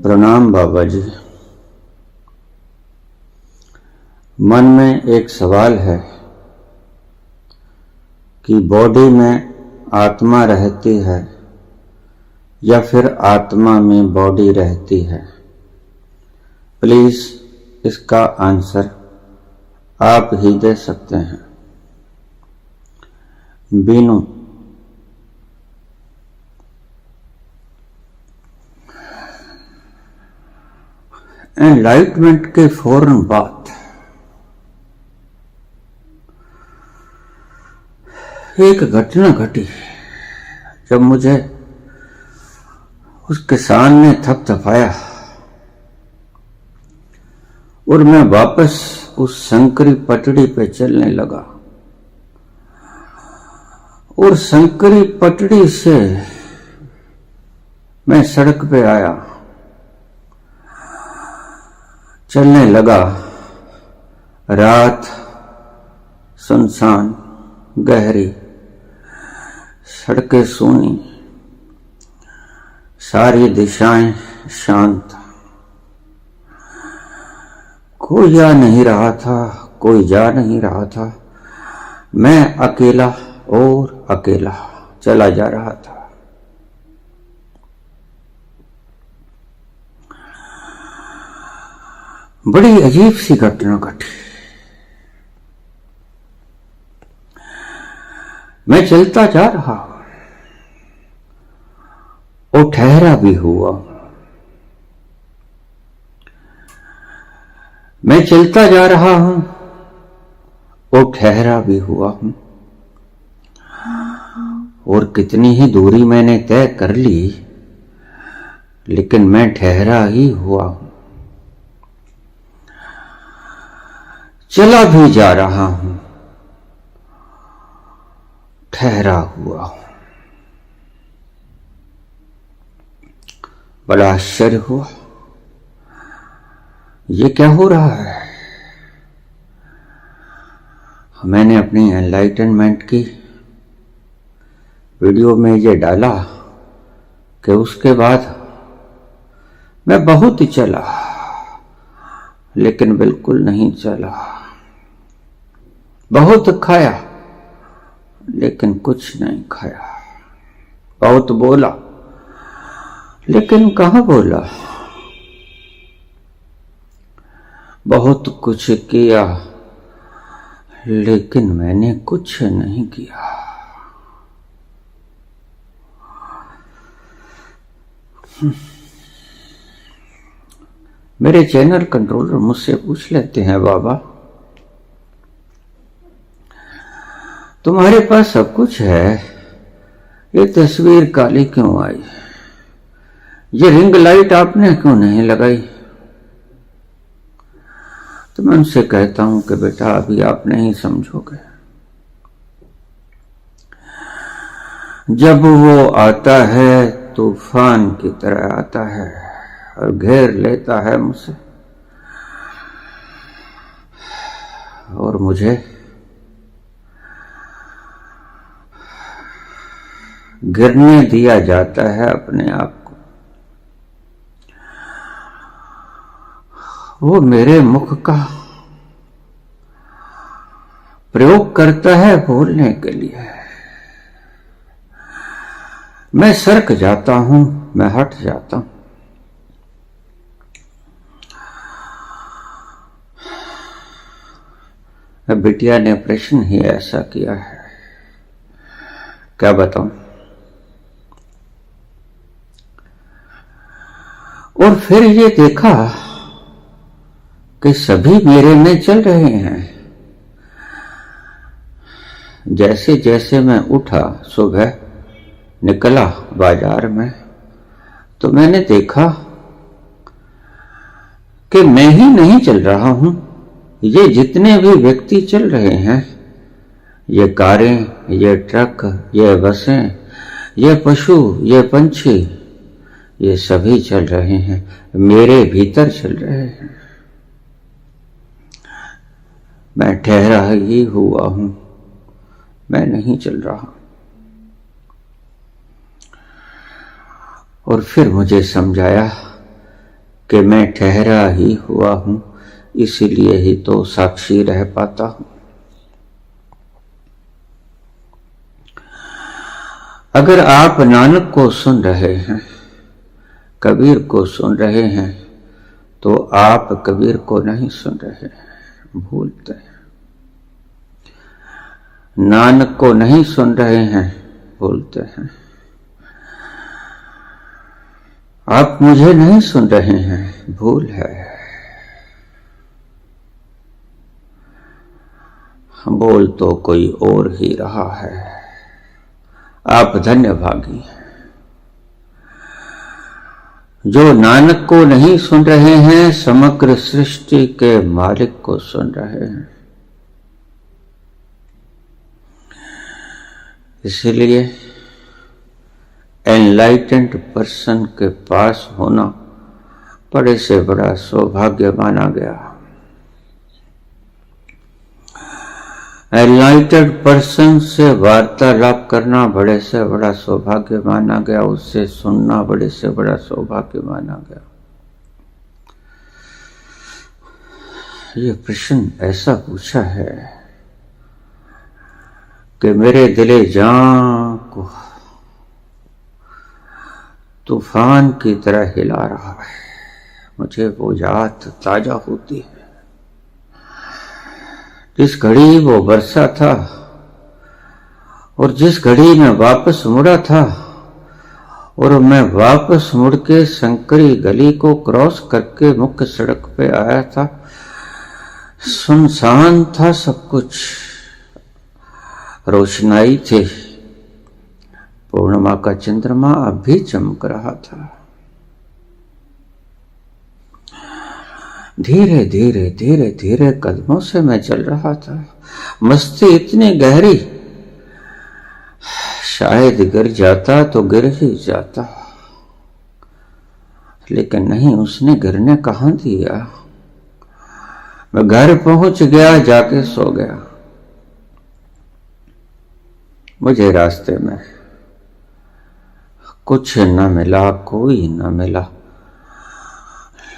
प्रणाम बाबा जी। मन में एक सवाल है कि बॉडी में आत्मा रहती है या फिर आत्मा में बॉडी रहती है। प्लीज इसका आंसर आप ही दे सकते हैं। बीनू। एनलाइटमेंट के फौरन बाद एक घटना घटी जब मुझे उस किसान ने थपथपाया और मैं वापस उस संकरी पटड़ी पे चलने लगा और संकरी पटड़ी से मैं सड़क पे आया, चलने लगा। रात सुनसान गहरी, सड़कें सूनी, सारी दिशाएं शांत। कोई आ नहीं रहा था, कोई जा नहीं रहा था। मैं अकेला और अकेला चला जा रहा था। बड़ी अजीब सी घटना घटी। मैं चलता जा रहा और ठहरा भी हुआ। मैं चलता जा रहा हूं और ठहरा भी हुआ हूं और कितनी ही दूरी मैंने तय कर ली, लेकिन मैं ठहरा ही हुआ हूं। चला भी जा रहा हूं, ठहरा हुआ हूं। बड़ा आश्चर्य हुआ, ये क्या हो रहा है। मैंने अपनी एनलाइटनमेंट की वीडियो में ये डाला कि उसके बाद मैं बहुत ही चला, लेकिन बिल्कुल नहीं चला। बहुत खाया, लेकिन कुछ नहीं खाया। बहुत बोला, लेकिन कहां बोला। बहुत कुछ किया, लेकिन मैंने कुछ नहीं किया। मेरे चैनल कंट्रोलर मुझसे पूछ लेते हैं, बाबा तुम्हारे पास सब कुछ है, ये तस्वीर काली क्यों आई। ये रिंग लाइट आपने क्यों नहीं लगाई। तो मैं उनसे कहता हूं कि बेटा अभी आप नहीं समझोगे। जब वो आता है तूफान की तरह आता है और घेर लेता है मुझे, और मुझे गिरने दिया जाता है अपने आप को। वो मेरे मुख का प्रयोग करता है बोलने के लिए। मैं सरक जाता हूं, मैं हट जाता हूं। बिटिया ने ऑपरेशन ही ऐसा किया है, क्या बताऊं। और फिर ये देखा कि सभी मेरे में चल रहे हैं। जैसे जैसे मैं उठा, सुबह निकला बाजार में, तो मैंने देखा कि मैं ही नहीं चल रहा हूं। ये जितने भी व्यक्ति चल रहे हैं, ये कारें, ये ट्रक, ये बसें, ये पशु, ये पंछी, ये सभी चल रहे हैं, मेरे भीतर चल रहे हैं। मैं ठहरा ही हुआ हूं, मैं नहीं चल रहा। और फिर मुझे समझाया कि मैं ठहरा ही हुआ हूं, इसीलिए ही तो साक्षी रह पाता हूं। अगर आप नानक को सुन रहे हैं, कबीर को सुन रहे हैं, तो आप कबीर को नहीं सुन रहे हैं, भूलते हैं। नानक को नहीं सुन रहे हैं, भूलते हैं। आप मुझे नहीं सुन रहे हैं, भूल है। बोल तो कोई और ही रहा है। आप धन्य भागी हैं जो नानक को नहीं सुन रहे हैं, समग्र सृष्टि के मालिक को सुन रहे हैं। इसलिए एनलाइटेंड पर्सन के पास होना बड़े से बड़ा सौभाग्य माना गया। एनलाइटेंड पर्सन से वार्तालाप करना बड़े से बड़ा सौभाग्य माना गया, उससे सुनना बड़े से बड़ा सौभाग्य माना गया। ये प्रश्न ऐसा पूछा है कि मेरे दिले जान को तूफान की तरह हिला रहा है। मुझे वो याद ताजा होती है जिस घड़ी वो बरसा था और जिस घड़ी में वापस मुड़ा था, और मैं वापस मुड़ के संकरी गली को क्रॉस करके मुख्य सड़क पे आया था। सुनसान था सब कुछ, रोशनाई थी, पूर्णिमा का चंद्रमा अब भी चमक रहा था। धीरे धीरे धीरे धीरे कदमों से मैं चल रहा था। मस्ती इतनी गहरी, शायद गिर जाता तो गिर ही जाता, लेकिन नहीं, उसने गिरने कहां दिया। मैं घर पहुंच गया, जाके सो गया। मुझे रास्ते में कुछ न मिला, कोई न मिला,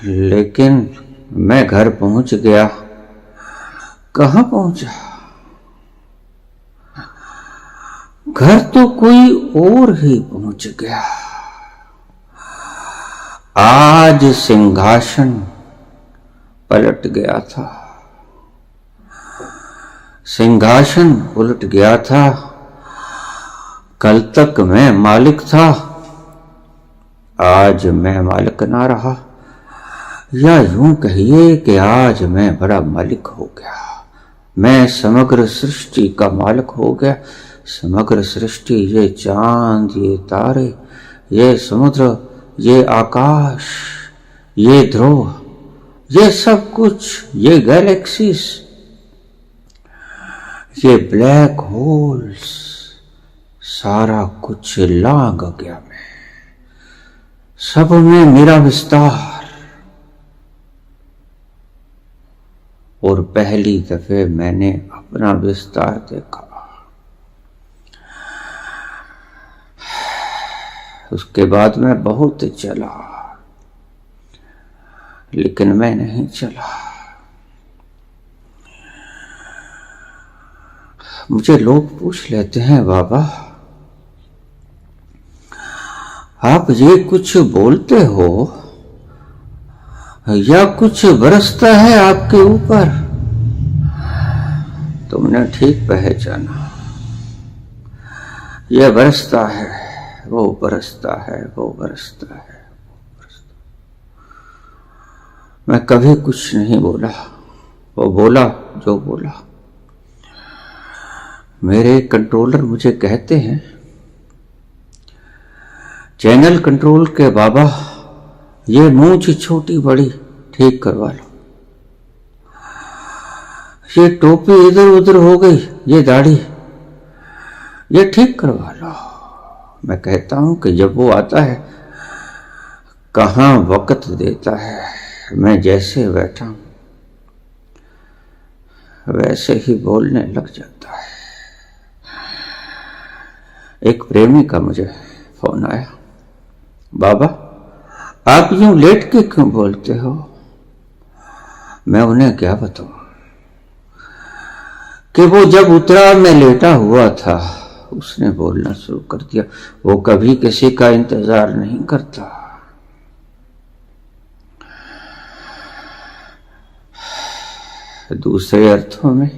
लेकिन मैं घर पहुंच गया। कहां पहुंचा? घर तो कोई और ही पहुंच गया। आज सिंहासन पलट गया था, सिंहासन उलट गया था। कल तक मैं मालिक था, आज मैं मालिक ना रहा, या यूं कहिए कि आज मैं बड़ा मालिक हो गया। मैं समग्र सृष्टि का मालिक हो गया। समग्र सृष्टि, ये चांद, ये तारे, ये समुद्र, ये आकाश, ये ध्रुव, ये सब कुछ, ये गैलेक्सीज, ये ब्लैक होल्स, सारा कुछ लांग गया मैं। सब में मेरा विस्तार। और पहली दफे मैंने अपना विस्तार देखा। उसके बाद मैं बहुत चला, लेकिन मैं नहीं चला। मुझे लोग पूछ लेते हैं, बाबा आप ये कुछ बोलते हो या कुछ बरसता है आपके ऊपर? तुमने ठीक पहचाना। यह बरसता है, वो बरसता है, वो बरसता है, वो बरसता। मैं कभी कुछ नहीं बोला, वो बोला जो बोला। मेरे कंट्रोलर मुझे कहते हैं, चैनल कंट्रोल के बाबा, ये मूंछ छोटी बड़ी ठीक करवा लो, ये टोपी इधर उधर हो गई, ये दाढ़ी ये ठीक करवा लो। मैं कहता हूं कि जब वो आता है, कहां वक्त देता है। मैं जैसे बैठा हूं वैसे ही बोलने लग जाता है। एक प्रेमी का मुझे फोन आया, बाबा आप यूं लेट के क्यों बोलते हो? मैं उन्हें क्या बताऊं कि वो जब उतरा मैं लेटा हुआ था। उसने बोलना शुरू कर दिया। वो कभी किसी का इंतजार नहीं करता। दूसरे अर्थों में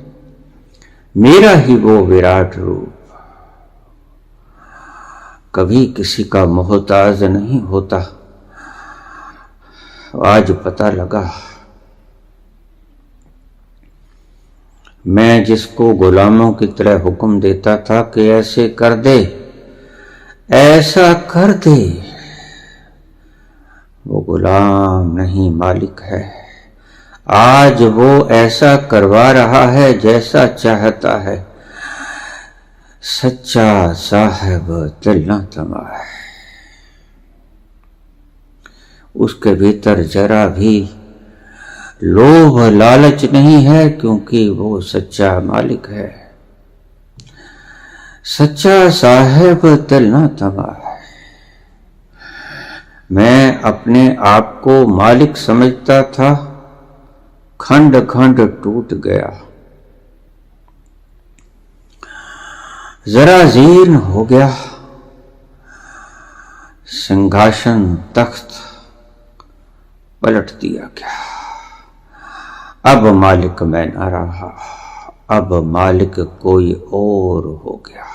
मेरा ही वो विराट रूप कभी किसी का मोहताज नहीं होता। आज पता लगा, मैं जिसको गुलामों की तरह हुक्म देता था कि ऐसे कर दे, ऐसा कर दे, वो गुलाम नहीं मालिक है। आज वो ऐसा करवा रहा है जैसा चाहता है। सच्चा साहब दिल ना तमा है। उसके भीतर जरा भी लोभ लालच नहीं है, क्योंकि वो सच्चा मालिक है। सच्चा साहब दिल ना तमा है। मैं अपने आप को मालिक समझता था, खंड खंड टूट गया, जरा जीर्ण हो गया। सिंहासन तख्त पलट दिया गया। अब मालिक मैं न रहा, अब मालिक कोई और हो गया।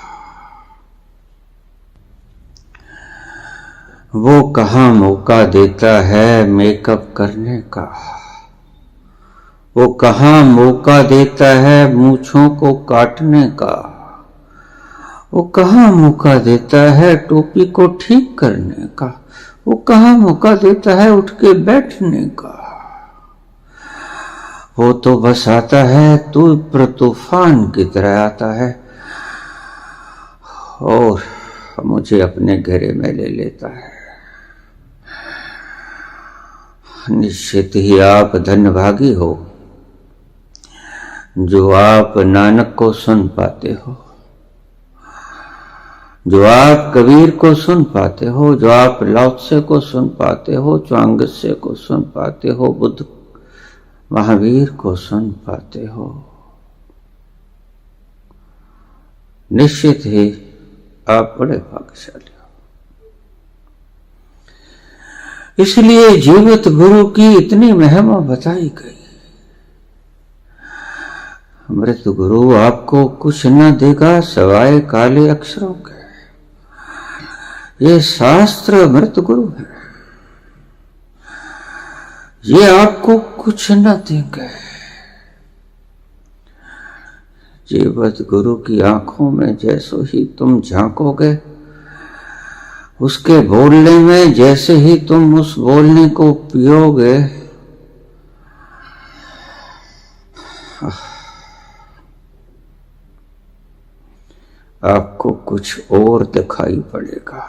वो कहाँ मौका देता है मेकअप करने का, वो कहाँ मौका देता है मूंछों को काटने का, वो कहाँ मौका देता है टोपी को ठीक करने का, वो कहाँ मौका देता है उठ के बैठने का। वो तो बस आता है तूफान तूफान की तरह आता है और मुझे अपने घेरे में ले लेता है। निश्चित ही आप धन्यभागी हो जो आप नानक को सुन पाते हो, जो आप कबीर को सुन पाते हो, जो आप लाओत्से को सुन पाते हो, च्वांगत्से को सुन पाते हो, बुद्ध महावीर को सुन पाते हो। निश्चित ही आप बड़े भाग्यशाली हो। इसलिए जीवित गुरु की इतनी महिमा बताई गई। मृत गुरु आपको कुछ न देगा सिवाय काले अक्षरों के। ये शास्त्र मृत गुरु है, ये आपको कुछ न देंगे। जीवित गुरु की आंखों में जैसे ही तुम झांकोगे, उसके बोलने में जैसे ही तुम उस बोलने को पियोगे, आपको कुछ और दिखाई पड़ेगा।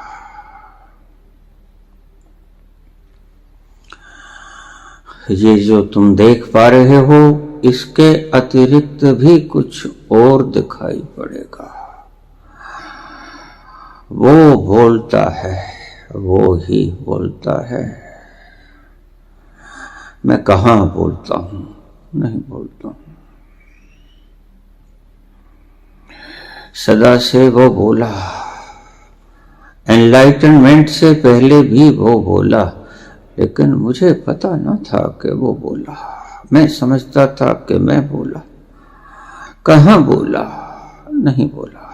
ये जो तुम देख पा रहे हो, इसके अतिरिक्त भी कुछ और दिखाई पड़ेगा। वो बोलता है, वो ही बोलता है। मैं कहाँ बोलता हूं? नहीं बोलता हूं। सदा से वो बोला, एनलाइटनमेंट से पहले भी वो बोला, लेकिन मुझे पता न था कि वो बोला। मैं समझता था कि मैं बोला। कहाँ बोला? नहीं बोला।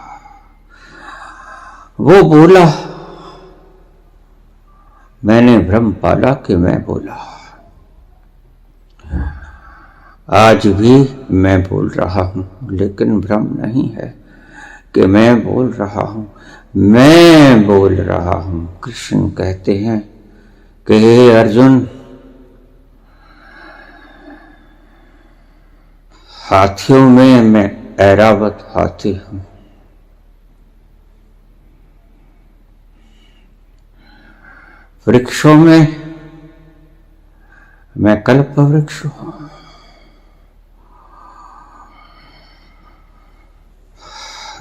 वो बोला, मैंने भ्रम पाला कि मैं बोला। आज भी मैं बोल रहा हूं, लेकिन भ्रम नहीं है कि मैं बोल रहा हूं, मैं बोल रहा हूं। कृष्ण कहते हैं कि हे अर्जुन, हाथियों में मैं ऐरावत हाथी हूं। वृक्षों में मैं कल्प वृक्ष हूं।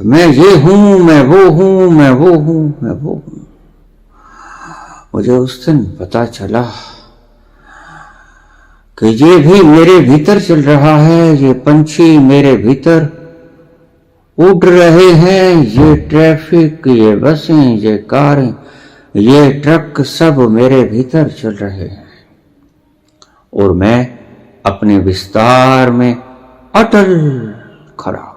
मैं ये हूं, मैं वो हूं, मैं वो हूं, मैं वो हूं। मुझे उस दिन पता चला कि ये भी मेरे भीतर चल रहा है, ये पंछी मेरे भीतर उड़ रहे हैं, ये ट्रैफिक, ये बसें, ये कारें, ये ट्रक सब मेरे भीतर चल रहे हैं और मैं अपने विस्तार में अटल खड़ा।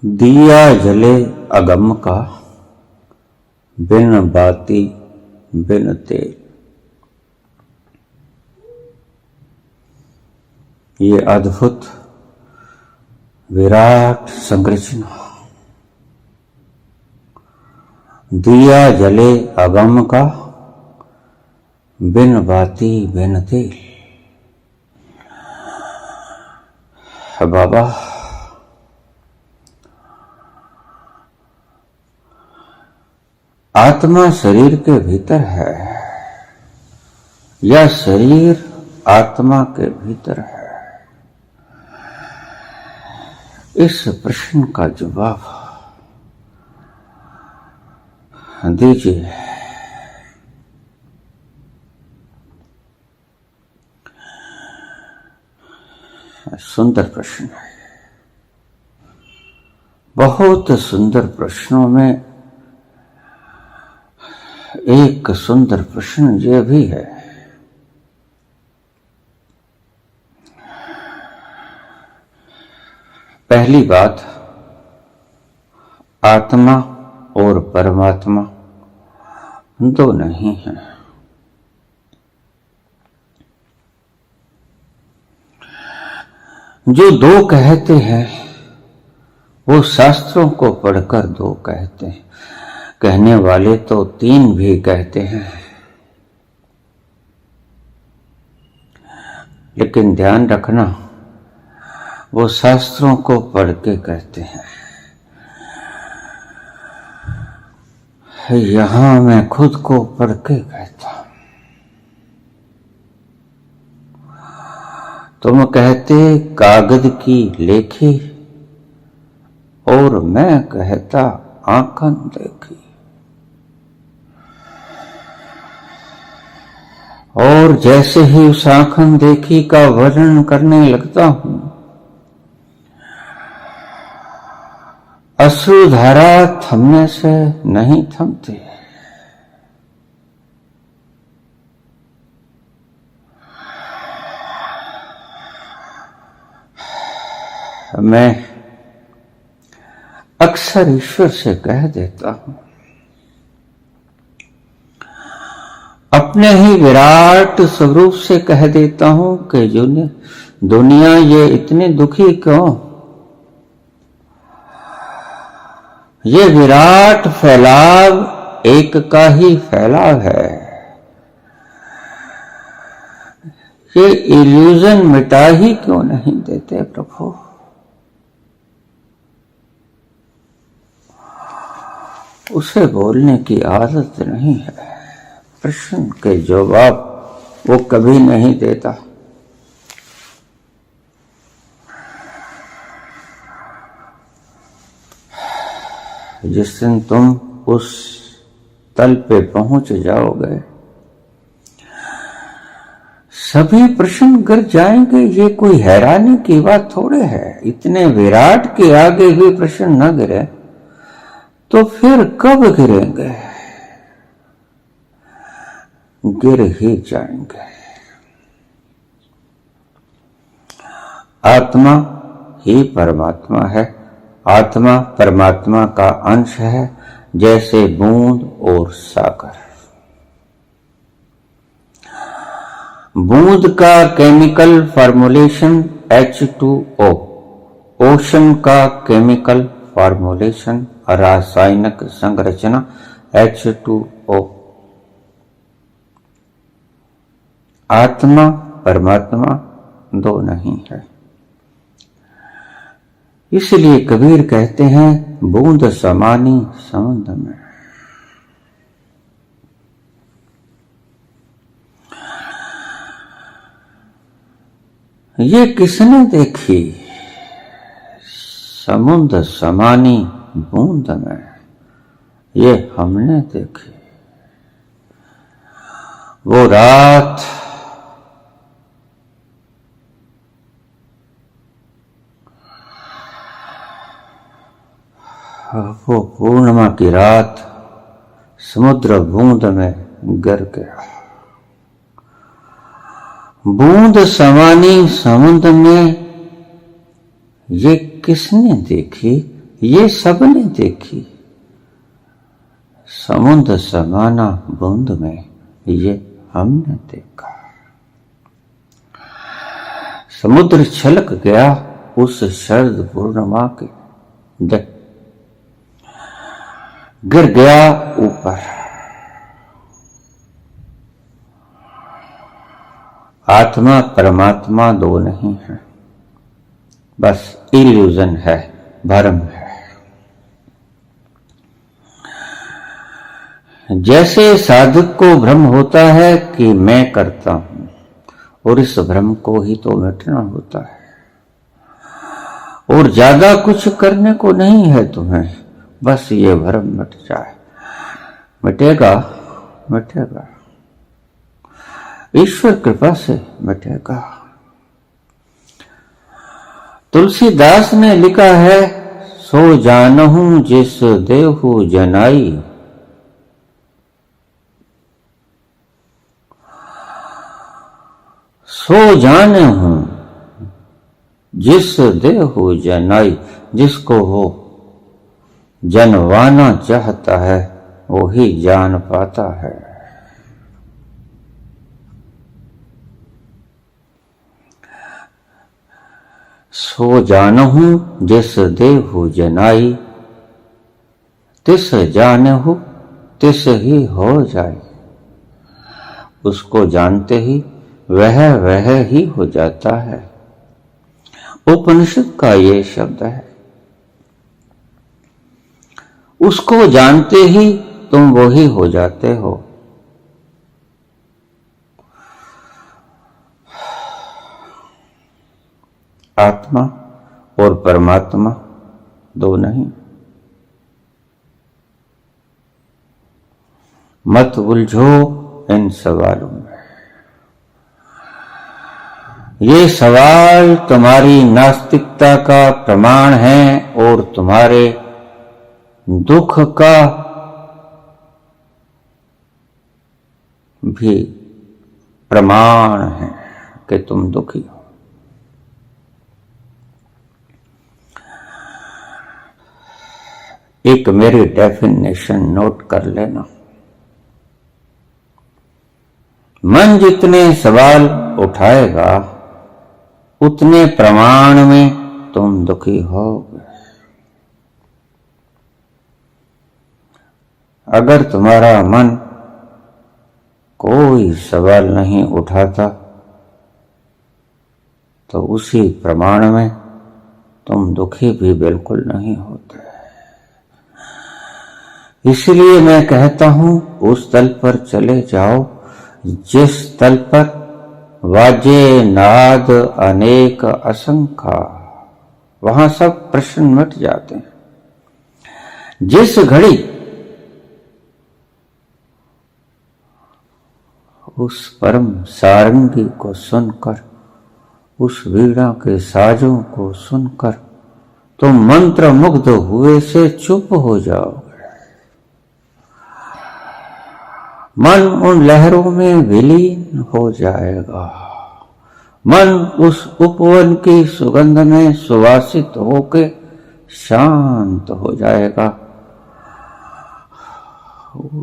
दिया जले अगम का, बिन बाती बिन तेल। ये अद्भुत विराट संरचना, दिया जले अगम का, बिन बाती बिन तेल। बाबा, आत्मा शरीर के भीतर है या शरीर आत्मा के भीतर है? इस प्रश्न का जवाब दीजिए। सुंदर प्रश्न है, बहुत सुंदर प्रश्नों में एक सुंदर प्रश्न यह भी है, पहली बात, आत्मा और परमात्मा दो नहीं है। जो दो कहते हैं वो शास्त्रों को पढ़कर दो कहते हैं, कहने वाले तो तीन भी कहते हैं, लेकिन ध्यान रखना वो शास्त्रों को पढ़ के कहते हैं। यहां मैं खुद को पढ़ के कहता हूं। तुम कहते कागज की लेखी और मैं कहता आंखन देखी, और जैसे ही उस आंखन देखी का वर्णन करने लगता हूं, अश्रुधारा थमने से नहीं थमती। मैं अक्सर ईश्वर से कह देता हूं, अपने ही विराट स्वरूप से कह देता हूं कि दुनिया ये इतनी दुखी क्यों? ये विराट फैलाव एक का ही फैलाव है। ये इल्यूजन मिटा ही क्यों नहीं देते प्रभु? उसे बोलने की आदत नहीं है, प्रश्न के जवाब वो कभी नहीं देता। जिस दिन तुम उस तल पे पहुंच जाओगे, सभी प्रश्न गिर जाएंगे। ये कोई हैरानी की बात थोड़े है। इतने विराट के आगे भी प्रश्न न गिरे तो फिर कब गिरेंगे? गिर ही जाएंगे। आत्मा ही परमात्मा है, आत्मा परमात्मा का अंश है, जैसे बूंद और सागर। बूंद का केमिकल फॉर्मुलेशन H2O, ओशन का केमिकल फॉर्मुलेशन रासायनिक संरचना H2O। आत्मा परमात्मा दो नहीं है। इसलिए कबीर कहते हैं बूंद समानी समुद्र में। ये किसने देखी समुद्र समानी बूंद में, ये हमने देखी। वो रात वो पूर्णिमा की रात समुद्र बूंद में गिर गया। बूंद समानी समुद्र में ये किसने देखी, ये सबने देखी। समुद्र समाना बूंद में ये हमने देखा। समुद्र छलक गया उस शरद पूर्णिमा के दिन, गिर गया ऊपर। आत्मा परमात्मा दो नहीं है, बस इल्यूजन है, भ्रम है। जैसे साधक को भ्रम होता है कि मैं करता हूं, और इस भ्रम को ही तो मिटना होता है, और ज्यादा कुछ करने को नहीं है तुम्हें, बस ये भ्रम मिट जाए। मिटेगा, मिटेगा, ईश्वर कृपा से मिटेगा। तुलसीदास ने लिखा है, सो जानहूं जिस देहु जनाई, सो जाने हूं जिस देहु जनाई। जिसको वो जनवाना चाहता है वो ही जान पाता है। सो जानहूं जिस देहु जनाई, तिस जानहु तिस ही हो जाए। उसको जानते ही वह ही हो जाता है। उपनिषद का ये शब्द है। उसको जानते ही तुम वो ही हो जाते हो। आत्मा और परमात्मा दो नहीं। मत उलझो इन सवालों में। ये सवाल तुम्हारी नास्तिकता का प्रमाण है और तुम्हारे दुख का भी प्रमाण है कि तुम दुखी हो। एक मेरी डेफिनेशन नोट कर लेना। मन जितने सवाल उठाएगा उतने प्रमाण में तुम दुखी होगे। अगर तुम्हारा मन कोई सवाल नहीं उठाता तो उसी प्रमाण में तुम दुखी भी बिल्कुल नहीं होते। इसलिए मैं कहता हूं उस तल पर चले जाओ जिस तल पर वाजे नाद अनेक असंख्य, वहां सब प्रश्न मिट जाते हैं। जिस घड़ी उस परम सारंगी को सुनकर, उस वीणा के साजों को सुनकर तुम मंत्र मुग्ध हुए से चुप हो जाओगे। मन उन लहरों में विलीन हो जाएगा। मन उस उपवन की सुगंध में सुवासित होकर शांत हो जाएगा।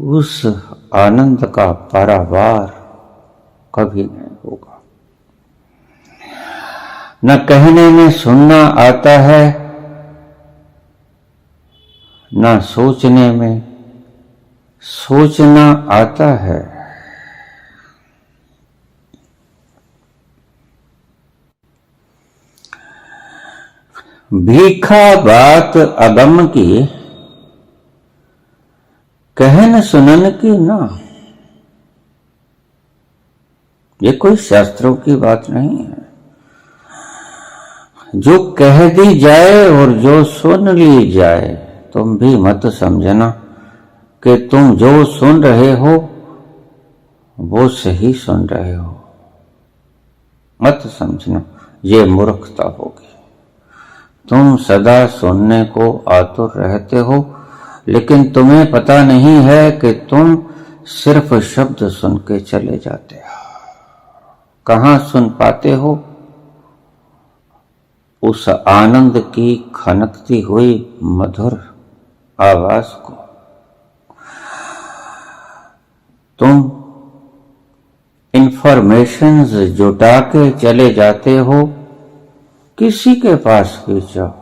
उस आनंद का पारावार कभी नहीं होगा। न कहने में सुनना आता है, न सोचने में सोचना आता है। भीखा बात अगम की, कहन सुनन की ना। ये कोई शास्त्रों की बात नहीं है। जो कह दी जाए और जो सुन ली जाए, तुम भी मत समझना कि तुम जो सुन रहे हो वो सही सुन रहे हो। मत समझना, ये मूर्खता होगी। तुम सदा सुनने को आतुर रहते हो, लेकिन तुम्हें पता नहीं है कि तुम सिर्फ शब्द सुन के चले जाते हो। कहाँ सुन पाते हो? उस आनंद की खनकती हुई मधुर आवाज को। तुम इंफॉर्मेशंस जुटा के चले जाते हो, किसी के पास भी जाओ,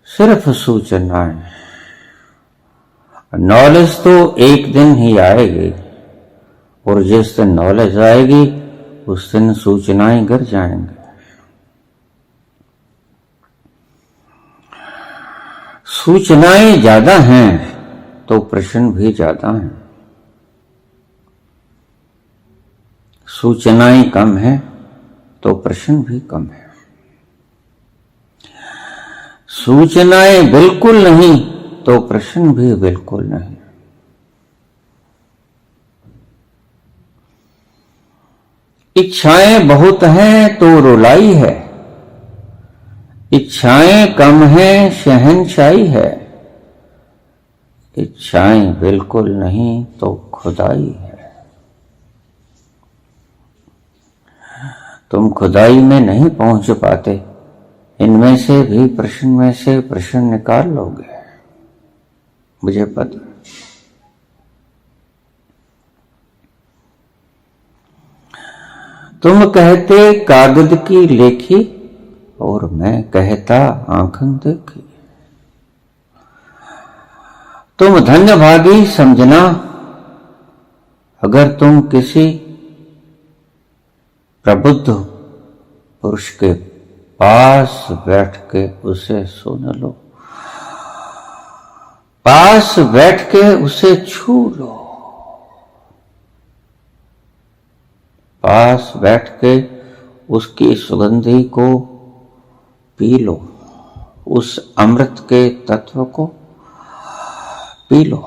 सिर्फ सूचनाएं। नॉलेज तो एक दिन ही आएगी, और जिस दिन नॉलेज आएगी उस दिन सूचनाएं गिर जाएंगे। सूचनाएं ज्यादा हैं तो प्रश्न भी ज्यादा हैं। सूचनाएं कम है तो प्रश्न भी कम है। सूचनाएं बिल्कुल नहीं तो प्रश्न भी बिल्कुल नहीं। इच्छाएं बहुत हैं तो रुलाई है, इच्छाएं कम हैं शहंशाही है, इच्छाएं बिल्कुल नहीं तो खुदाई है। तुम खुदाई में नहीं पहुंच पाते, इनमें से भी प्रश्न में से प्रश्न निकाल लोगे, मुझे पता। तुम कहते कागज की लेखी और मैं कहता आंखन देखी। तुम धन्य भागी समझना अगर तुम किसी प्रबुद्ध पुरुष के पास बैठ के उसे सुन लो, पास बैठ के उसे छू लो, पास बैठ के उसकी सुगंधी को पी लो, उस अमृत के तत्व को पी लो।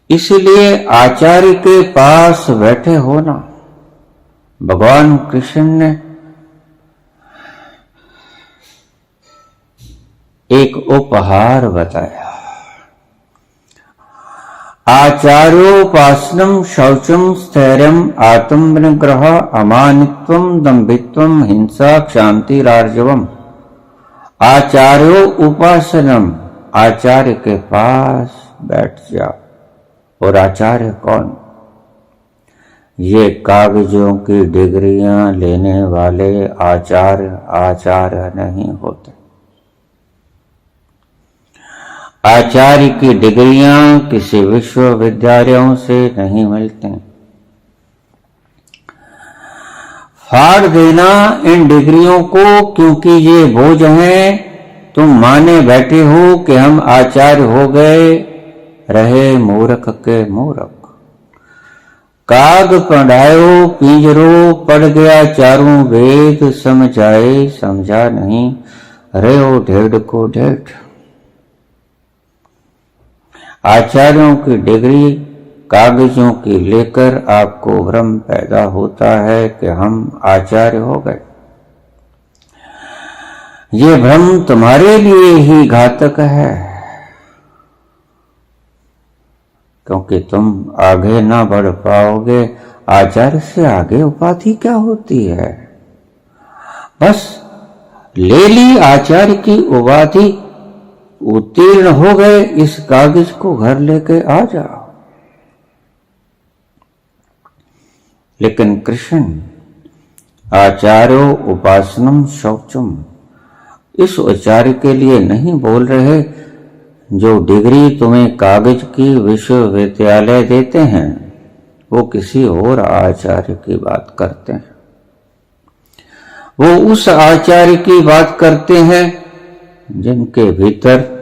इसलिए आचार्य के पास बैठे हो ना, भगवान कृष्ण ने एक उपहार बताया। आचार्योपासनम शौचम स्थैर्यम आत्मनिग्रह अमानित्वम दंभित्वम हिंसा क्षांतिरार्जवम। आचार्यो उपासनम, आचार्य के पास बैठ जाओ। और आचार्य कौन? ये कागजों की डिग्रियां लेने वाले आचार्य नहीं होते। आचार्य की डिग्रियां किसी विश्वविद्यालयों से नहीं मिलती। फाड़ देना इन डिग्रियों को, क्योंकि ये बोझ हैं। तुम माने बैठे हो कि हम आचार्य हो गए, रहे मूर्ख के मूर्ख। काग पढ़ायो पिंजरो, पढ़ गया चारों वेद, समझाए समझा नहीं, रहो ढेढ़ को ढेढ़। आचार्यों की डिग्री कागजों की लेकर आपको भ्रम पैदा होता है कि हम आचार्य हो गए। ये भ्रम तुम्हारे लिए ही घातक है, क्योंकि तुम आगे ना बढ़ पाओगे। आचार्य से आगे उपाधि क्या होती है? बस ले ली आचार्य की उपाधि, उत्तीर्ण हो गए, इस कागज को घर लेके आ जाओ। लेकिन कृष्ण आचार्यो उपासनम शौचम, इस आचार्य के लिए नहीं बोल रहे जो डिग्री तुम्हें कागज की विश्वविद्यालय देते हैं। वो किसी और आचार्य की बात करते हैं। वो उस आचार्य की बात करते हैं जिनके भीतर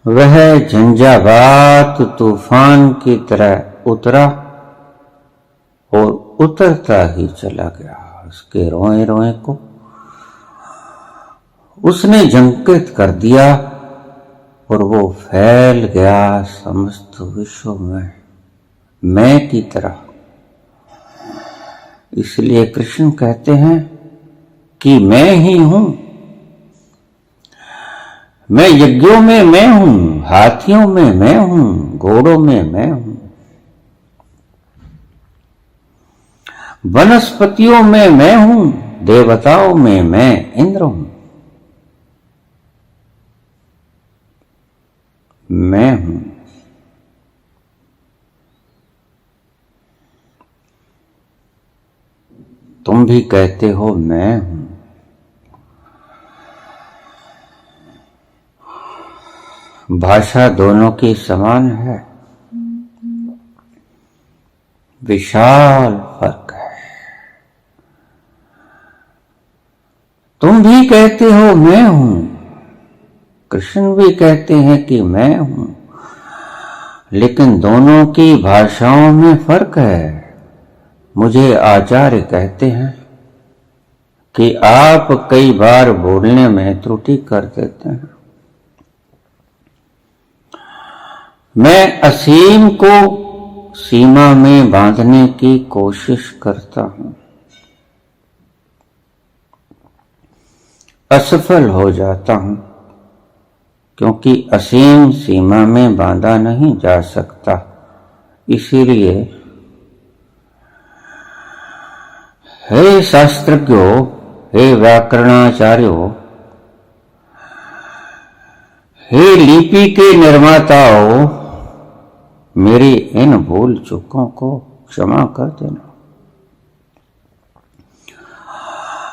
वह झंझावात तूफान की तरह उतरा और उतरता ही चला गया। उसके रोए रोए को उसने झंकृत कर दिया और वो फैल गया समस्त विश्व में मैं की तरह। इसलिए कृष्ण कहते हैं कि मैं ही हूं। मैं यज्ञों में मैं हूं, हाथियों में मैं हूं, घोड़ों में मैं हूं, वनस्पतियों में मैं हूं, देवताओं में मैं इंद्र हूं। मैं हूं। तुम भी कहते हो मैं हूं। भाषा दोनों की समान है, विशाल फर्क है। तुम भी कहते हो मैं हूं, कृष्ण भी कहते हैं कि मैं हूं, लेकिन दोनों की भाषाओं में फर्क है। मुझे आचार्य कहते हैं कि आप कई बार बोलने में त्रुटि कर देते हैं। मैं असीम को सीमा में बांधने की कोशिश करता हूं, असफल हो जाता हूं, क्योंकि असीम सीमा में बांधा नहीं जा सकता। इसीलिए हे शास्त्रज्ञों, हे व्याकरणाचार्यों, हे लिपि के निर्माताओं, मेरी इन भूल चूकों को क्षमा कर देना।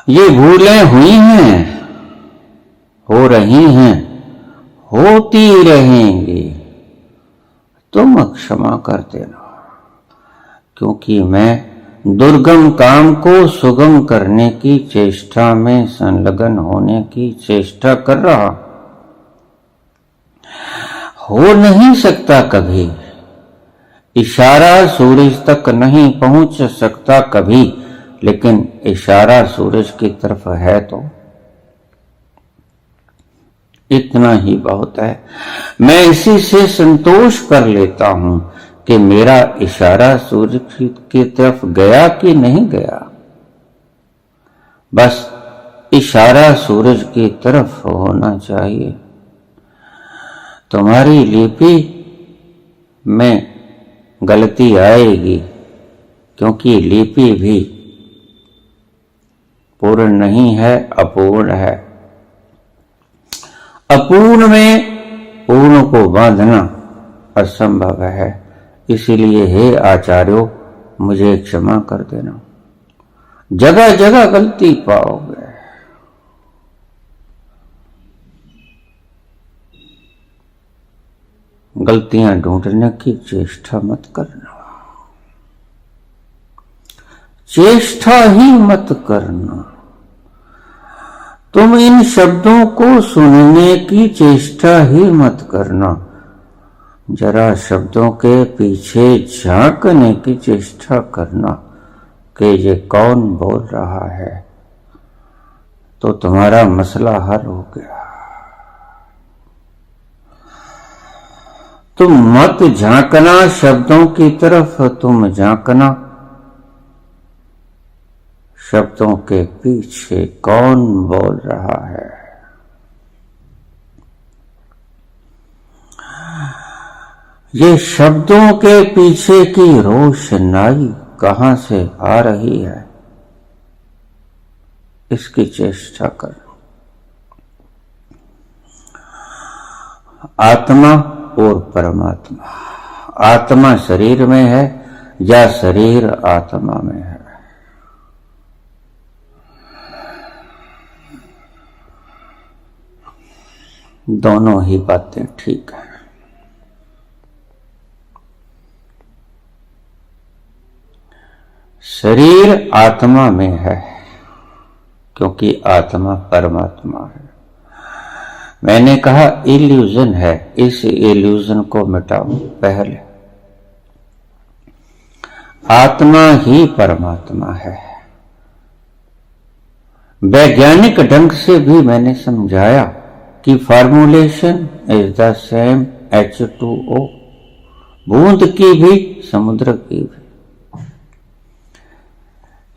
ये भूलें हुई हैं, हो रही हैं, होती रहेंगी। तुम क्षमा कर देना, क्योंकि मैं दुर्गम काम को सुगम करने की चेष्टा में संलग्न होने की चेष्टा कर रहा। हो नहीं सकता कभी। इशारा सूरज तक नहीं पहुंच सकता कभी, लेकिन इशारा सूरज की तरफ है तो इतना ही बहुत है। मैं इसी से संतोष कर लेता हूं कि मेरा इशारा सूरज की तरफ गया कि नहीं गया। बस इशारा सूरज की तरफ होना चाहिए। तुम्हारी लिपि में गलती आएगी, क्योंकि लिपि भी पूर्ण नहीं है, अपूर्ण है। अपूर्ण में पूर्ण को बांधना असंभव है। इसीलिए हे आचार्यों, मुझे क्षमा कर देना। जगह जगह गलती पाओगे। गलतियां ढूंढने की चेष्टा मत करना। चेष्टा ही मत करना। तुम इन शब्दों को सुनने की चेष्टा ही मत करना। जरा शब्दों के पीछे झांकने की चेष्टा करना कि ये कौन बोल रहा है, तो तुम्हारा मसला हल हो गया। तुम मत झांकना शब्दों की तरफ, तुम झांकना शब्दों के पीछे कौन बोल रहा है। ये शब्दों के पीछे की रोशनाई कहां से आ रही है, इसकी चेष्टा कर। आत्मा और परमात्मा, आत्मा शरीर में है या शरीर आत्मा में है, दोनों ही बातें ठीक है। शरीर आत्मा में है, क्योंकि आत्मा परमात्मा है। मैंने कहा इल्यूजन है, इस इल्यूजन को मिटाओ पहले। आत्मा ही परमात्मा है। वैज्ञानिक ढंग से भी मैंने समझाया कि formulation is the same H2O, बूंद की भी समुद्र की भी।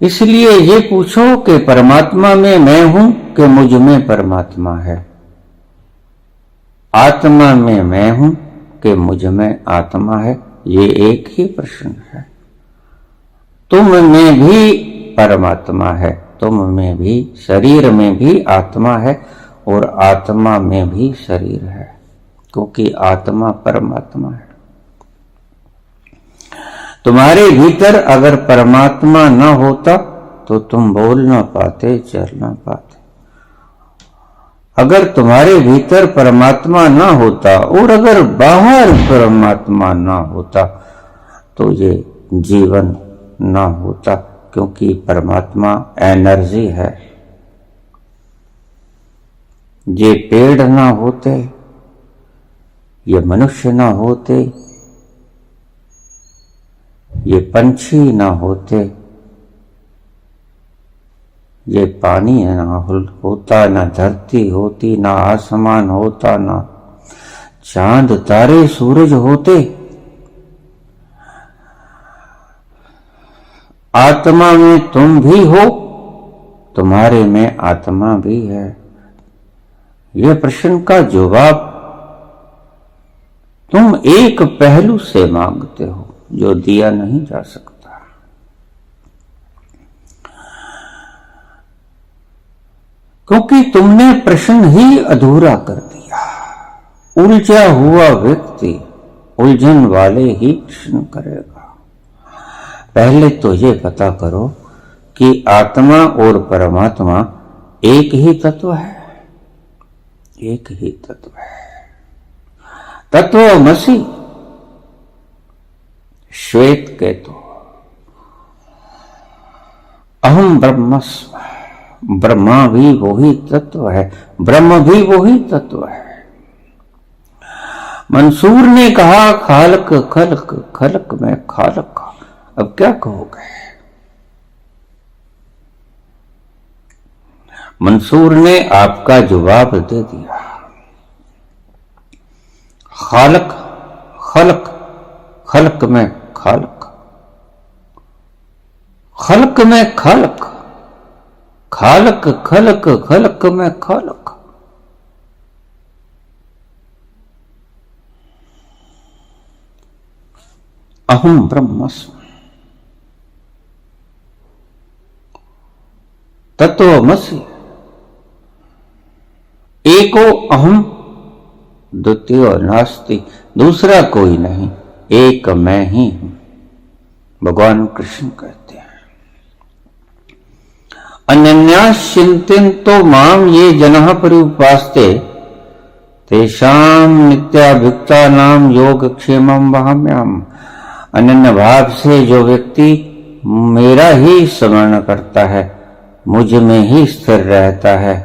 इसलिए ये पूछो कि परमात्मा में मैं हूं कि मुझ में परमात्मा है, आत्मा में मैं हूं कि मुझ में आत्मा है, ये एक ही प्रश्न है। तुम में भी परमात्मा है, तुम में भी, शरीर में भी आत्मा है और आत्मा में भी शरीर है, क्योंकि आत्मा परमात्मा है। तुम्हारे भीतर अगर परमात्मा न होता तो तुम बोल ना पाते, चल ना पाते। अगर तुम्हारे भीतर परमात्मा न होता और अगर बाहर परमात्मा न होता तो ये जीवन न होता, क्योंकि परमात्मा एनर्जी है। ये पेड़ ना होते, ये मनुष्य ना होते, ये पंछी ना होते, ये पानी ना होता, ना धरती होती, ना आसमान होता, ना चांद तारे सूरज होते। आत्मा में तुम भी हो, तुम्हारे में आत्मा भी है। यह प्रश्न का जवाब तुम एक पहलू से मांगते हो जो दिया नहीं जा सकता। क्योंकि तुमने प्रश्न ही अधूरा कर दिया। उलझा हुआ व्यक्ति उलझन वाले ही प्रश्न करेगा। पहले तो ये पता करो कि आत्मा और परमात्मा एक ही तत्व है, एक ही तत्व है। तत्वमसि श्वेत केतु, अहम ब्रह्मस्मि, ब्रह्मा भी वही तत्व है, ब्रह्म भी वही तत्व है। मंसूर ने कहा खालक खलक, खलक में खालक। अब क्या कहोगे? मंसूर ने आपका जवाब दे दिया। खालक खलक, खलक में खालक, खलक में खालक, खालक खलक, खलक में खालक। अहम ब्रह्मस्मि, तत्वमसि, एको अहम द्वितीयो नास्ति, दूसरा कोई नहीं, एक मैं ही हूं। भगवान कृष्ण कहते हैं अनन्याश्चिंतो माम ये जनः पर्युपास्ते तेषां नित्याभियुक्ता नाम योगक्षेमं वहाम्यहम्। अनन्य भाव से जो व्यक्ति मेरा ही स्मरण करता है, मुझ में ही स्थिर रहता है,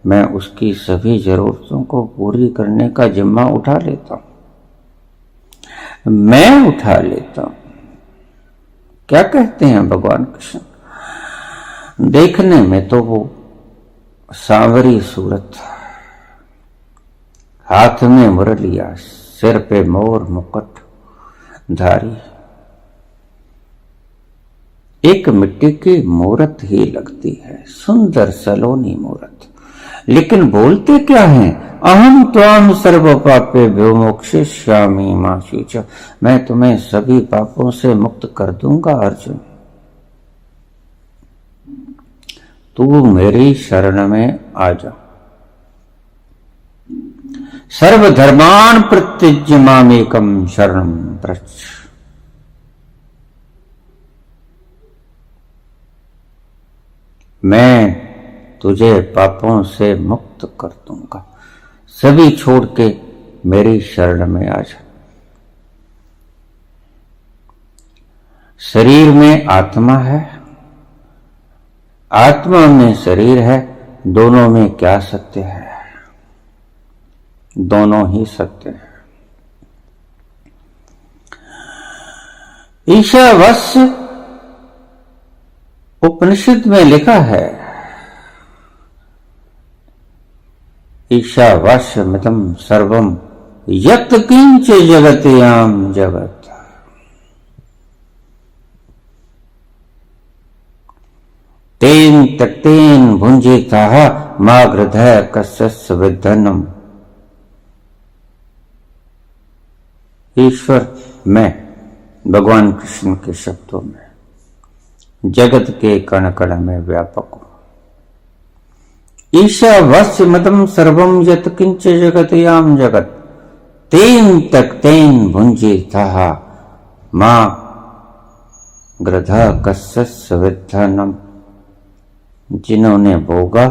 मैं उसकी सभी जरूरतों को पूरी करने का जिम्मा उठा लेता हूं, मैं उठा लेता हूं। क्या कहते हैं भगवान कृष्ण? देखने में तो वो सांवरी सूरत, हाथ में मुरलिया, सिर पे मोर मुकुट धारी, एक मिट्टी की मूरत ही लगती है, सुंदर सलोनी मूरत। लेकिन बोलते क्या हैं? अहम त्वाम सर्व पापेभ्यो मोक्षयिष्यामि मा शुचः। मैं तुम्हें सभी पापों से मुक्त कर दूंगा अर्जुन, तू मेरी शरण में आ जा। सर्वधर्मान् परित्यज्य मामेकं शरणं व्रज। मैं तुझे पापों से मुक्त कर दूंगा, सभी छोड़ के मेरी शरण में आ जा। शरीर में आत्मा है, आत्मा में शरीर है, दोनों में क्या सत्य है? दोनों ही सत्य है। ईशावास्य उपनिषद में लिखा है, ईशावास्यमिदं सर्वं यत् किंच जगत्याम जगत्। तेन तक्तेन भुंजितः मा गृधः कस्य विद्धनम्। ईश्वर मैं भगवान कृष्ण के शब्दों में जगत के कण कण में व्यापक हूं। ईशावास्यमिदं सर्वं यत् किंच जगत्याम जगत् तेन तक्तेन भुंजितः मा गृधः कस्य विद्धनम्। जिन्होंने भोगा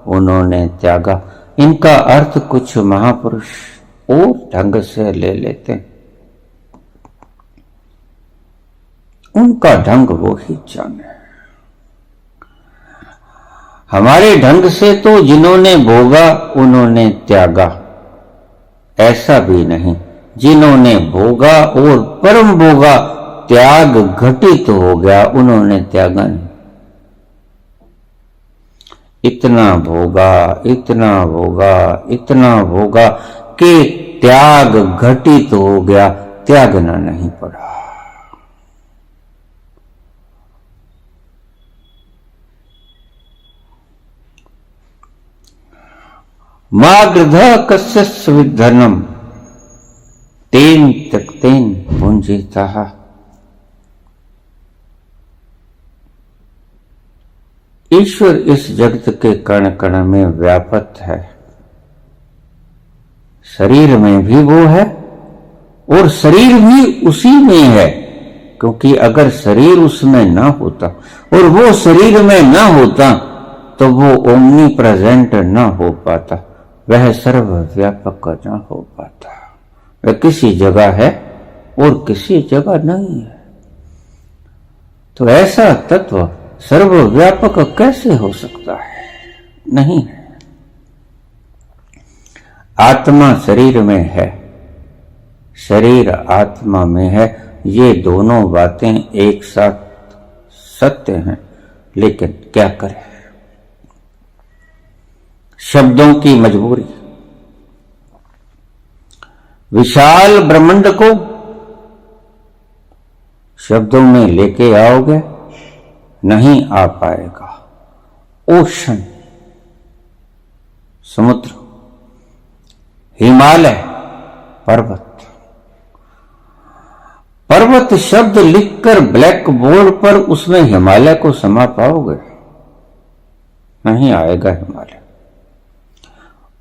उन्होंने त्यागा। इनका अर्थ कुछ महापुरुष और ढंग से ले लेते हैं, उनका ढंग वो ही जाने। हमारे ढंग से तो जिन्होंने भोगा उन्होंने त्यागा, ऐसा भी नहीं। जिन्होंने भोगा और परम भोगा त्याग घटित हो गया, उन्होंने त्यागा नहीं। इतना भोगा, इतना भोगा, इतना भोगा कि त्याग घटित हो गया, त्यागना नहीं पड़ा। मा गृधः कस्य विद्धनम् तेन तक्तेन भुंजितः। ईश्वर इस जगत के कण कण में व्यापक है। शरीर में भी वो है और शरीर भी उसी में है, क्योंकि अगर शरीर उसमें ना होता और वो शरीर में ना होता तो वो ओमनी प्रेजेंट ना हो पाता, वह सर्वव्यापक ना हो पाता। वह किसी जगह है और किसी जगह नहीं है। तो ऐसा तत्व सर्वव्यापक कैसे हो सकता है? नहीं है। आत्मा शरीर में है, शरीर आत्मा में है, ये दोनों बातें एक साथ सत्य हैं, लेकिन क्या करें, शब्दों की मजबूरी। विशाल ब्रह्मांड को शब्दों में लेके आओगे, नहीं आ पाएगा। ओशन, समुद्र, हिमालय, पर्वत। पर्वत शब्द लिखकर ब्लैक बोर्ड पर उसमें हिमालय को समा पाओगे? नहीं आएगा हिमालय।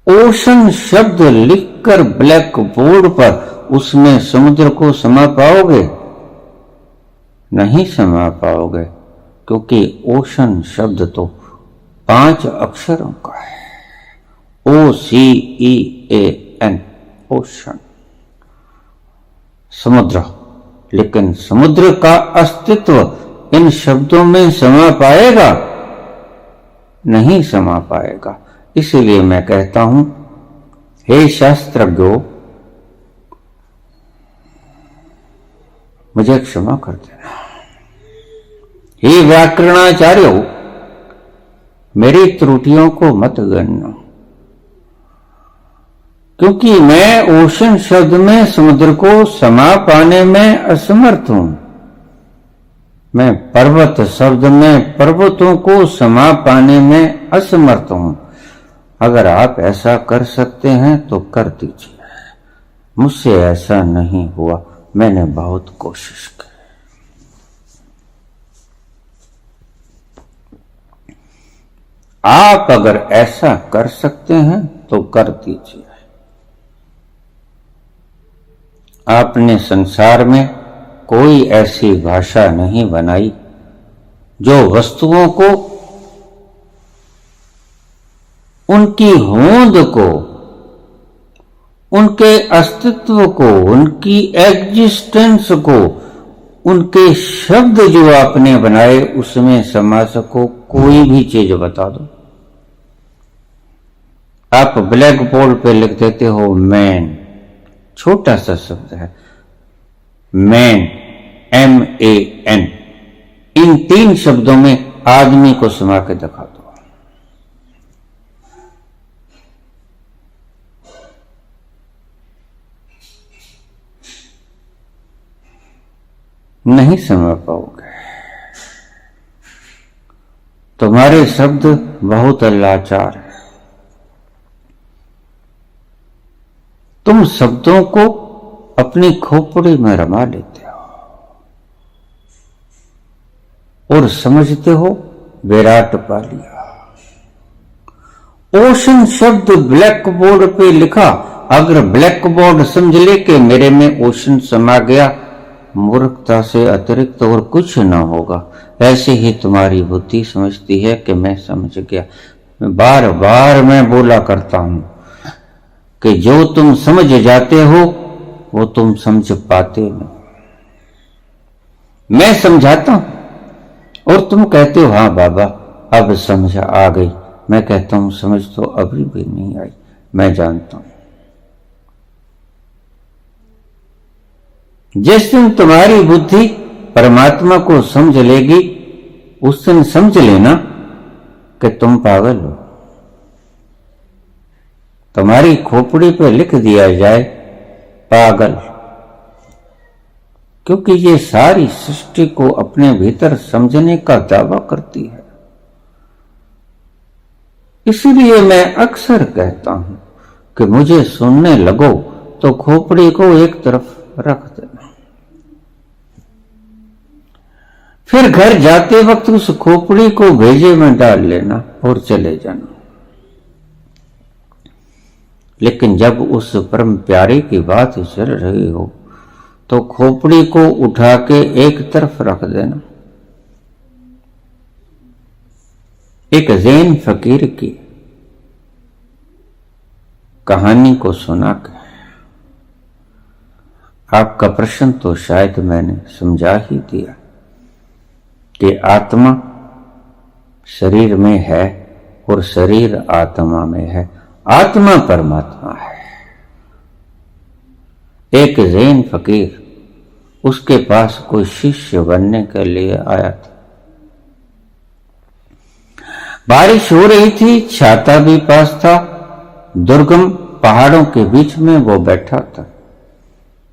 ओशन शब्द लिखकर ब्लैक बोर्ड पर उसमें समुद्र को समा पाओगे? नहीं समा पाओगे, क्योंकि ओशन शब्द तो 5 अक्षरों का है। OCEAN, ओशन, समुद्र। लेकिन समुद्र का अस्तित्व इन शब्दों में समा पाएगा? नहीं समा पाएगा। इसलिए मैं कहता हूं, हे शास्त्रज्ञों, मुझे क्षमा कर देना। हे व्याकरणाचार्यों, मेरी त्रुटियों को मत गणना, क्योंकि मैं ओशन शब्द में समुद्र को समा पाने में असमर्थ हूं। मैं पर्वत शब्द में पर्वतों को समा पाने में असमर्थ हूं। अगर आप ऐसा कर सकते हैं तो कर दीजिए। मुझसे ऐसा नहीं हुआ, मैंने बहुत कोशिश की। आप अगर ऐसा कर सकते हैं तो कर दीजिए। आपने संसार में कोई ऐसी भाषा नहीं बनाई जो वस्तुओं को, उनकी होंद को, उनके अस्तित्व को, उनकी एग्जिस्टेंस को, उनके शब्द जो आपने बनाए उसमें समा सको। कोई भी चीज बता दो। आप ब्लैक बोर्ड पे लिख देते हो मैन, छोटा सा शब्द है मैन, MAN, इन 3 शब्दों में आदमी को समा के दिखा दो। नहीं समझ पाओगे। तुम्हारे शब्द बहुत लाचार है। तुम शब्दों को अपनी खोपड़ी में रमा लेते हो और समझते हो विराट पा लिया। ओशन शब्द ब्लैक बोर्ड पे लिखा, अगर ब्लैक बोर्ड समझ ले कि मेरे में ओशन समा गया, मूर्खता से अतिरिक्त और कुछ न होगा। ऐसे ही तुम्हारी बुद्धि समझती है कि मैं समझ गया। बार बार मैं बोला करता हूं कि जो तुम समझ जाते हो वो तुम समझ पाते नहीं। मैं समझाता हूं और तुम कहते हो हाँ बाबा अब समझ आ गई। मैं कहता हूं समझ तो अभी भी नहीं आई, मैं जानता हूं। जिस दिन तुम्हारी बुद्धि परमात्मा को समझ लेगी, उस दिन समझ लेना कि तुम पागल हो। तुम्हारी खोपड़ी पर लिख दिया जाए पागल, क्योंकि ये सारी सृष्टि को अपने भीतर समझने का दावा करती है। इसलिए मैं अक्सर कहता हूं कि मुझे सुनने लगो तो खोपड़ी को एक तरफ रख देना, फिर घर जाते वक्त उस खोपड़ी को भेजे में डाल लेना और चले जाना। लेकिन जब उस परम प्यारे की बात चल रही हो तो खोपड़ी को उठा के एक तरफ रख देना। एक ज़ैन फकीर की कहानी को सुना के आपका प्रश्न तो शायद मैंने समझा ही दिया कि आत्मा शरीर में है और शरीर आत्मा में है, आत्मा परमात्मा है। एक ज़ैन फकीर उसके पास कोई शिष्य बनने के लिए आया था। बारिश हो रही थी, छाता भी पास था, दुर्गम पहाड़ों के बीच में वो बैठा था।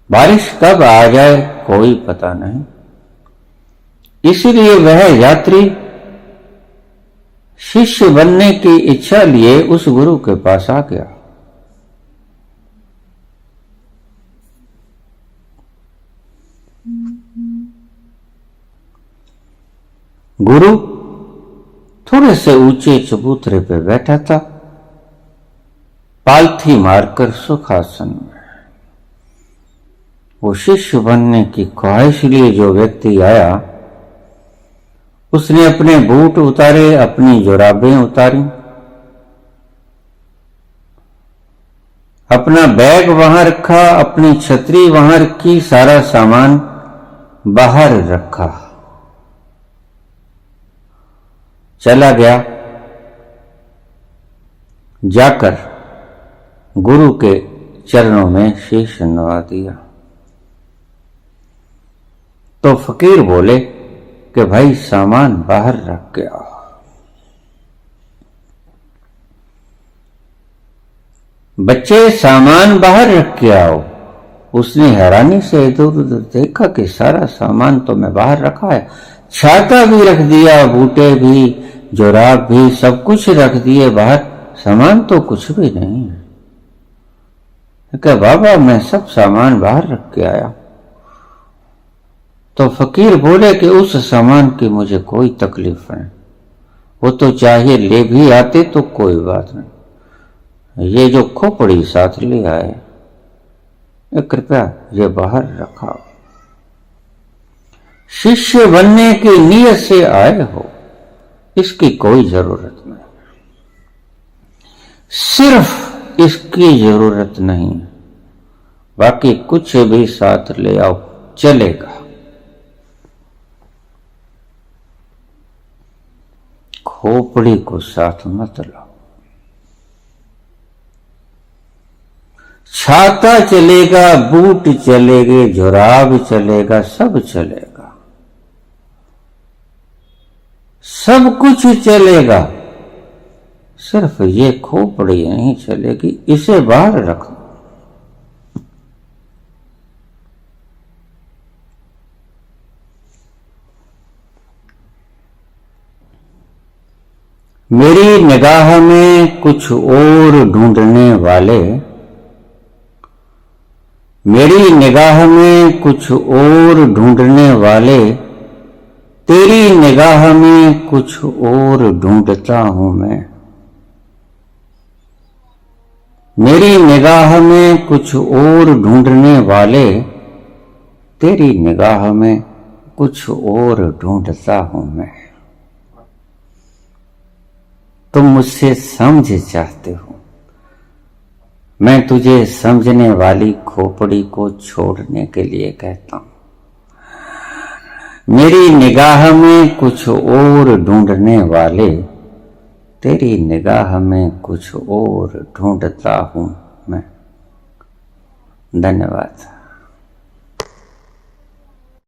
बारिश कब आ जाए कोई पता नहीं, इसलिए वह यात्री शिष्य बनने की इच्छा लिए उस गुरु के पास आ गया। गुरु थोड़े से ऊंचे चबूतरे पे बैठा था, पालथी मारकर सुखासन में। वो शिष्य बनने की ख्वाहिश लिए जो व्यक्ति आया, उसने अपने बूट उतारे, अपनी जुराबें उतारी, अपना बैग वहां रखा, अपनी छतरी वहां रखी, सारा सामान बाहर रखा, चला गया। जाकर गुरु के चरणों में शीश नवा दिया। तो फकीर बोले कि भाई सामान बाहर रख के आओ। बच्चे सामान बाहर रख के आओ। उसने हैरानी से इधर उधर देखा कि सारा सामान तो मैं बाहर रखा है, छाता भी रख दिया, बूटे भी, जुराब भी, सब कुछ रख दिए बाहर, सामान तो कुछ भी नहीं है। क्या बाबा मैं सब सामान बाहर रख के आया। तो फकीर बोले कि उस सामान की मुझे कोई तकलीफ नहीं, वो तो चाहे ले भी आते तो कोई बात नहीं, ये जो खोपड़ी साथ ले आए कृपया ये बाहर रखा। शिष्य बनने की नीयत से आए हो, इसकी कोई जरूरत नहीं, सिर्फ इसकी जरूरत नहीं, बाकी कुछ भी साथ ले आओ चलेगा। खोपड़ी को साथ मत लाओ। छाता चलेगा, बूट चलेगे, जुराब चलेगा, सब चलेगा, सब कुछ चलेगा, सिर्फ ये खोपड़ी नहीं चलेगी, इसे बाहर रखो। मेरी निगाह में कुछ और ढूंढने वाले, मेरी निगाह में कुछ और ढूंढने वाले, तेरी निगाह में कुछ और ढूंढता हूं मैं। मेरी निगाह में कुछ और ढूंढने वाले, तेरी निगाह में कुछ और ढूंढता हूं मैं। तुम मुझसे समझ चाहते हो, मैं तुझे समझने वाली खोपड़ी को छोड़ने के लिए कहता हूं। मेरी निगाह में कुछ और ढूंढने वाले, तेरी निगाह में कुछ और ढूंढता हूं मैं। धन्यवाद।